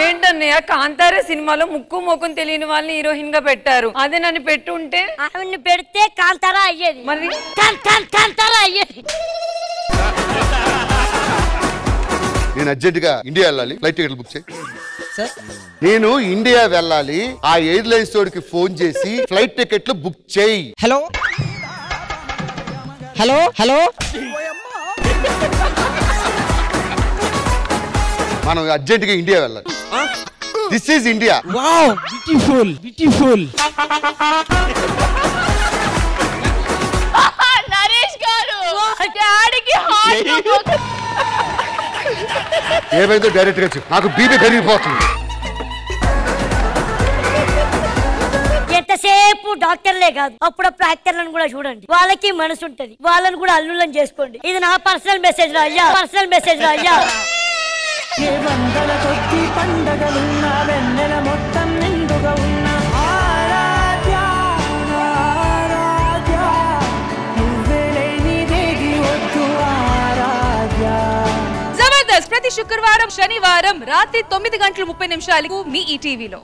ఏంటన్నయ్య కాంతార సినిమాలో ముక్కు ముఖం తెలియని వాళ్ళని హీరోయిన్ గా పెట్టారు. అదే నన్ను పెట్టుంటే ఆవిడ్ని పెడితే కాంతారా అయ్యేది. మరి కాంతారా అయ్యేది. నేను అర్జెంట్ గా ఇండియా వెళ్ళాలి, ఫ్లైట్ టికెట్లు బుక్ చేయి. నేను ఇండియా వెళ్ళాలి, ఆ ఎయిర్లైన్స్ తోడికి ఫోన్ చేసి ఫ్లైట్ టికెట్లు బుక్ చేయి. హలో హలో హలో మనం అర్జెంట్ గా ఇండియా వెళ్ళాలి. This is India. Wow beautiful beautiful. Naresh గారు డాడీకి హార్ట్ ఏమైందో డైరెక్ట్ గా చెప్పు, నాకు బీపీ పెరిగిపోతుంది. ఎంతసేపు డాక్టర్లే కాదు, అప్పుడప్పుడు యాక్టర్లను కూడా చూడండి. వాళ్ళకి మనసు ఉంటది, వాళ్ళని కూడా అల్లుళ్ళని చేసుకోండి. ఇది నా పర్సనల్ మెసేజ్ రా అయ్యా, పర్సనల్ మెసేజ్ రా అయ్యా. ఏ వందల కొద్ది పండగలున్నా వెన్నెల మొత్తం నిండుగా ఉన్న ఆరాధ్య ఆరాధ్య నువ్వే లేనిదేది వద్దు ఆరాధ్య. జబర్దస్త్ ప్రతి శుక్రవారం శనివారం రాత్రి 9:30 మీ ఈటీవీలో.